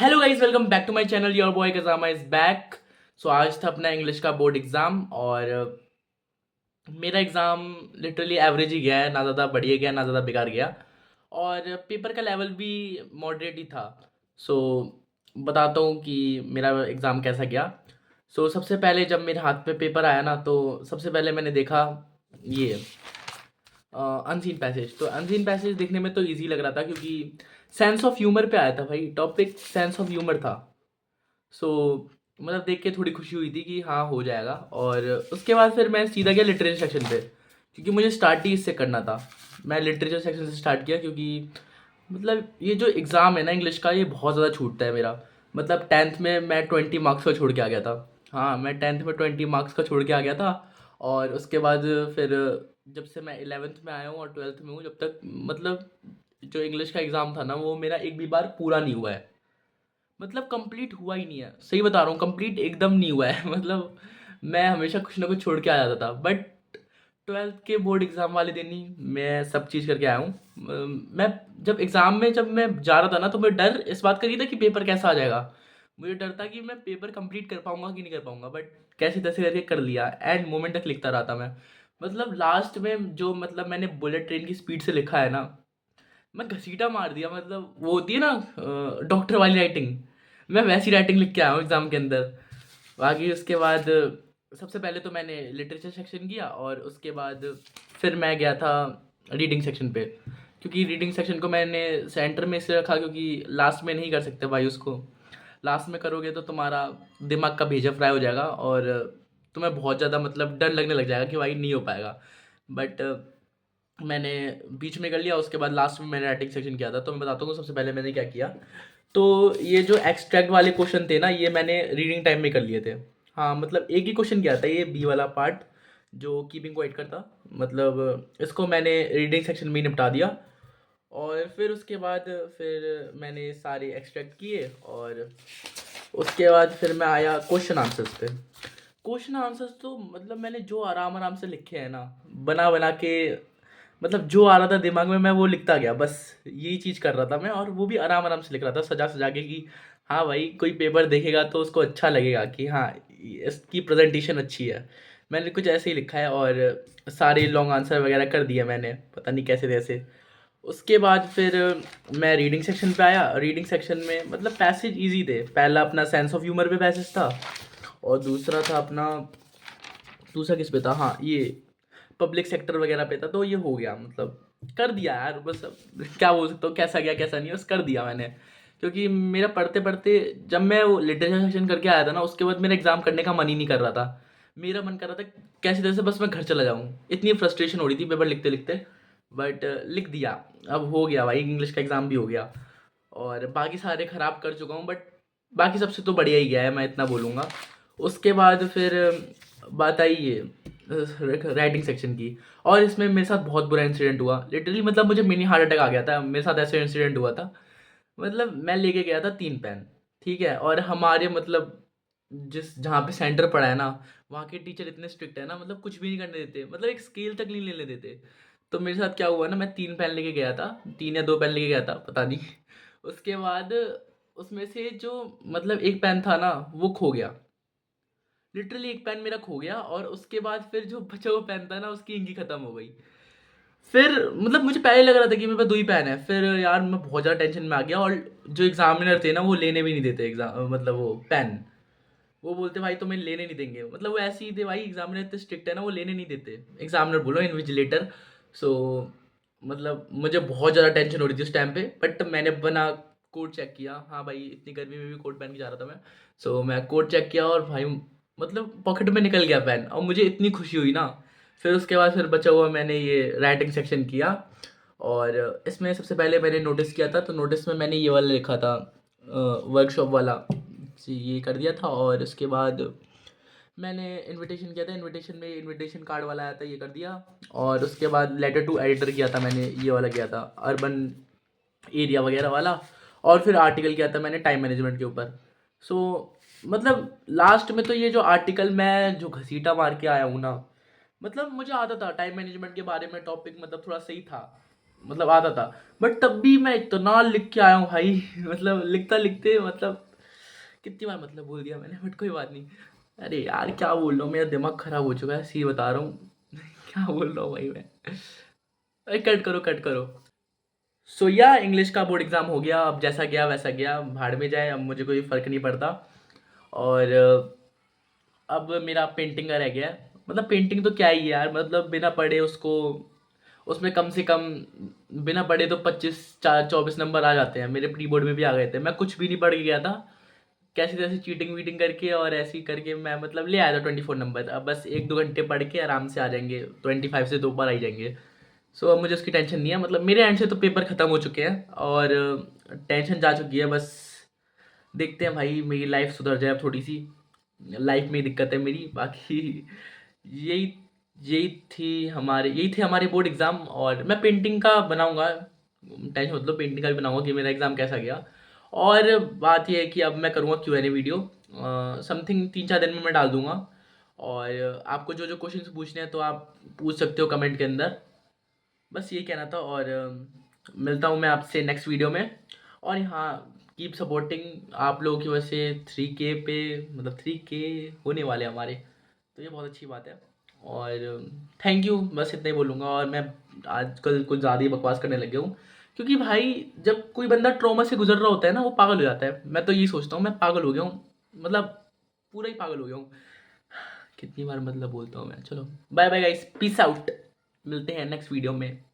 Hello guys, welcome back to my channel. Your boy Kazama is back. So आज था अपना English का board exam और मेरा एग्ज़ाम लिटरली एवरेज ही गया है। ना ज़्यादा बढ़िया गया ना ज़्यादा बेकार गया और पेपर का लेवल भी मॉडरेट ही था। सो बताता हूँ कि मेरा एग्ज़ाम कैसा गया। सबसे पहले जब मेरे हाथ में पेपर आया ना, तो सबसे पहले मैंने देखा ये अनसीन पैसेज। तो अनसीन पैसेज देखने में तो इजी लग रहा था क्योंकि सेंस ऑफ ह्यूमर पे आया था भाई। टॉपिक सेंस ऑफ ह्यूमर था। सो मतलब देख के थोड़ी खुशी हुई थी कि हाँ हो जाएगा। और उसके बाद फिर मैं सीधा गया लिटरेचर सेक्शन पे क्योंकि मुझे स्टार्ट ही इससे करना था। मैं लिटरेचर सेक्शन से स्टार्ट किया क्योंकि मतलब ये जो एग्ज़ाम है ना इंग्लिश का, ये बहुत ज़्यादा छूटता है मेरा। मतलब टेंथ में मैं 20 मार्क्स का छोड़ के आ गया था। हाँ, मैं टेंथ में 20 मार्क्स का छोड़ के आ गया था। और उसके बाद फिर जब से मैं 11th में आया हूँ और 12th में हूँ, जब तक मतलब जो इंग्लिश का एग्ज़ाम था ना, वो मेरा एक भी बार पूरा नहीं हुआ है। मतलब कंप्लीट हुआ ही नहीं है, सही बता रहा हूँ, कंप्लीट एकदम नहीं हुआ है। मतलब मैं हमेशा कुछ ना कुछ छोड़ के आ जाता था। बट 12th के बोर्ड एग्ज़ाम वाले दिन ही मैं सब चीज़ करके आया हूँ। मैं जब एग्ज़ाम में जब मैं जा रहा था ना, तो मैं डर इस बात का नहीं था कि पेपर कैसा आ जाएगा। मुझे डर था कि मैं पेपर कंप्लीट कर पाऊंगा कि नहीं कर पाऊंगा। बट कैसे तैसे करके कर लिया। एंड मोमेंट तक लिखता रहा था मैं। मतलब लास्ट में जो मतलब मैंने बुलेट ट्रेन की स्पीड से लिखा है ना, मैं घसीटा मार दिया। मतलब वो होती है ना डॉक्टर वाली राइटिंग, मैं वैसी राइटिंग लिख के आया हूँ एग्ज़ाम के अंदर। बाकी उसके बाद सबसे पहले तो मैंने लिटरेचर सेक्शन किया और उसके बाद फिर मैं गया था रीडिंग सेक्शन पे। क्योंकि रीडिंग सेक्शन को मैंने सेंटर में इसलिए रखा क्योंकि लास्ट में नहीं कर सकते भाई उसको। लास्ट में करोगे तो तुम्हारा दिमाग का भेजा फ्राई हो जाएगा और तुम्हें बहुत ज़्यादा मतलब डर लगने लग जाएगा कि भाई नहीं हो पाएगा। बट मैंने बीच में कर लिया, उसके बाद लास्ट में मैंने राइटिंग सेक्शन किया था। तो मैं बताता हूँ सबसे पहले मैंने क्या किया। तो ये जो एक्सट्रैक्ट वाले क्वेश्चन थे ना, ये मैंने रीडिंग टाइम में कर लिए थे। हाँ, मतलब एक ही क्वेश्चन किया था, ये बी वाला पार्ट जो कीपिंग क्वाइट करता। मतलब इसको मैंने रीडिंग सेक्शन में ही निपटा दिया। और फिर उसके बाद फिर मैंने सारे एक्सट्रैक्ट किए और उसके बाद फिर मैं आया क्वेश्चन आंसर्स पे। क्वेश्चन आंसर्स तो मतलब मैंने जो आराम आराम से लिखे हैं ना, बना बना के, मतलब जो आ रहा था दिमाग में मैं वो लिखता गया। बस यही चीज़ कर रहा था मैं, और वो भी आराम आराम से लिख रहा था, सजा सजा के कि हाँ भाई कोई पेपर देखेगा तो उसको अच्छा लगेगा कि हाँ इसकी प्रेजेंटेशन अच्छी है। मैंने कुछ ऐसे ही लिखा है और सारे लॉन्ग आंसर वगैरह कर दिए मैंने, पता नहीं कैसे कैसे। उसके बाद फिर मैं रीडिंग सेक्शन पे आया। रीडिंग सेक्शन में मतलब पैसेज इजी थे। पहला अपना सेंस ऑफ ह्यूमर पे पैसेज था और दूसरा था अपना, दूसरा किस पे था, हाँ ये पब्लिक सेक्टर वगैरह पे था। तो ये हो गया, मतलब कर दिया यार बस। अब क्या बोल सकता हूँ, कैसा गया कैसा नहीं, बस कर दिया मैंने। क्योंकि मेरा पढ़ते पढ़ते जब मैं वो लिटरेचर सेक्शन करके आया था ना, उसके बाद मेरा एग्ज़ाम करने का मन ही नहीं कर रहा था। मेरा मन कर रहा था कैसे तैसे बस मैं घर चला जाऊँ, इतनी फ्रस्ट्रेशन हो रही थी पेपर लिखते लिखते। बट लिख दिया। अब हो गया भाई, इंग्लिश का एग्ज़ाम भी हो गया। और बाकी सारे ख़राब कर चुका हूँ, बट बाकी सबसे तो बढ़िया ही गया है, मैं इतना बोलूँगा। उसके बाद फिर बात आई ये राइटिंग सेक्शन की। और इसमें मेरे साथ बहुत बुरा इंसिडेंट हुआ लिटरली। मतलब मुझे मिनी हार्ट अटैक आ गया था, मेरे साथ ऐसे इंसिडेंट हुआ था। मतलब मैं लेके गया था 3 पेन, ठीक है। और हमारे मतलब जिस जहाँ पे सेंटर पड़ा है ना, वहाँ के टीचर इतने स्ट्रिक्ट है ना, मतलब कुछ भी नहीं करने देते, मतलब एक स्केल तक नहीं लेने देते। तो मेरे साथ क्या हुआ ना, मैं 3 पेन लेके गया था, 3 या 2 पेन लेके गया था पता नहीं। उसके बाद उसमें से जो मतलब एक पेन था ना, वो खो गया। लिटरली एक पेन मेरा खो गया और उसके बाद फिर जो बचा हुआ पेन था ना, उसकी इंकी खत्म हो गई। फिर मतलब मुझे पहले लग रहा था कि मेरे पास 2 ही पेन है। फिर यार मैं बहुत ज़्यादा टेंशन में आ गया और जो एग्जामिनर थे ना, वो लेने भी नहीं देते एग्जाम, मतलब वो पेन। वो बोलते भाई तुम्हें लेने नहीं देंगे, मतलब वो ऐसे ही थे भाई। एग्जामिनर इतने स्ट्रिक्ट है ना, वो लेने नहीं देते। एग्जामिनर बोलो, इन्विजिलेटर। सो मतलब मुझे बहुत ज़्यादा टेंशन हो रही थी उस टाइम पे। बट मैंने अपना कोट चेक किया, हाँ भाई इतनी गर्मी में भी कोट पहन के जा रहा था मैं। मैं कोट चेक किया और भाई मतलब पॉकेट में निकल गया पेन, और मुझे इतनी खुशी हुई ना। फिर उसके बाद फिर बचा हुआ मैंने ये राइटिंग सेक्शन किया। और इसमें सबसे पहले मैंने नोटिस किया था, तो नोटिस में मैंने ये वाला लिखा था, वर्कशॉप वाला जी, ये कर दिया था। और उसके बाद मैंने इनविटेशन किया था, इनविटेशन में इनविटेशन कार्ड वाला आया था, ये कर दिया। और उसके बाद लेटर टू एडिटर किया था मैंने, ये वाला किया था अर्बन एरिया वगैरह वाला। और फिर आर्टिकल किया था मैंने टाइम मैनेजमेंट के ऊपर। सो मतलब लास्ट में तो ये जो आर्टिकल मैं जो घसीटा मार के आया हूँ ना, मतलब मुझे आता था टाइम मैनेजमेंट के बारे में टॉपिक, मतलब थोड़ा सही था। मतलब आता था, बट तब भी मैं इतना लिख के आया हूँ भाई मतलब लिखता लिखते मतलब कितनी बार मतलब बोल दिया मैंने, बट कोई बात नहीं। अरे यार क्या बोल रहा हूँ, मेरा दिमाग खराब हो चुका है, सही बता रहा हूँ क्या बोल रहा हूँ भाई मैं। अरे कट करो कट करो। सो या इंग्लिश का बोर्ड एग्जाम हो गया, अब जैसा गया वैसा गया, भाड़ में जाए, अब मुझे कोई फर्क नहीं पड़ता। और अब मेरा पेंटिंग का रह गया है। मतलब पेंटिंग तो क्या ही है यार, मतलब बिना पढ़े उसको, उसमें कम से कम बिना पढ़े तो 25 24 नंबर आ जाते हैं, मेरे प्री बोर्ड में भी आ गए थे, मैं कुछ भी नहीं पढ़ के गया था, कैसे तैसे चीटिंग वीटिंग करके और ऐसे ही करके मैं मतलब ले आया था 24 नंबर। अब बस 1 2 घंटे पढ़ के आराम से आ जाएंगे, 25 से 2 बार आ ही जाएंगे। सो अब मुझे उसकी टेंशन नहीं है, मतलब मेरे एंड से तो पेपर ख़त्म हो चुके हैं और टेंशन जा चुकी है बस। देखते हैं भाई मेरी लाइफ सुधर जाए अब थोड़ी सी, लाइफ में ही दिक्कत है मेरी, बाकी यही यही थे हमारे बोर्ड एग्ज़ाम। और मैं पेंटिंग का बनाऊंगा, टेंशन मतलब पेंटिंग का भी बनाऊंगा कि मेरा एग्ज़ाम कैसा गया। और बात यह है कि अब मैं करूँगा Q&A वीडियो, समथिंग 3 4 दिन में मैं डाल दूंगा। और आपको जो जो क्वेश्चन पूछने हैं तो आप पूछ सकते हो कमेंट के अंदर। बस ये कहना था, और मिलता हूँ मैं आपसे नेक्स्ट वीडियो में। और हाँ, कीप सपोर्टिंग, आप लोगों की वजह से 3K पे, मतलब 3K होने वाले हैं हमारे, तो ये बहुत अच्छी बात है। और थैंक यू, बस इतना ही बोलूँगा। और मैं आजकल कुछ ज़्यादा ही बकवास करने लग गया हूँ, क्योंकि भाई जब कोई बंदा ट्रॉमा से गुजर रहा होता है ना, वो पागल हो जाता है, मैं तो यही सोचता हूँ, मैं पागल हो गया हूँ, मतलब पूरा ही पागल हो गया हूँ। कितनी बार मतलब बोलता हूँ मैं। चलो bye bye guys, peace out, मिलते हैं नेक्स्ट वीडियो में।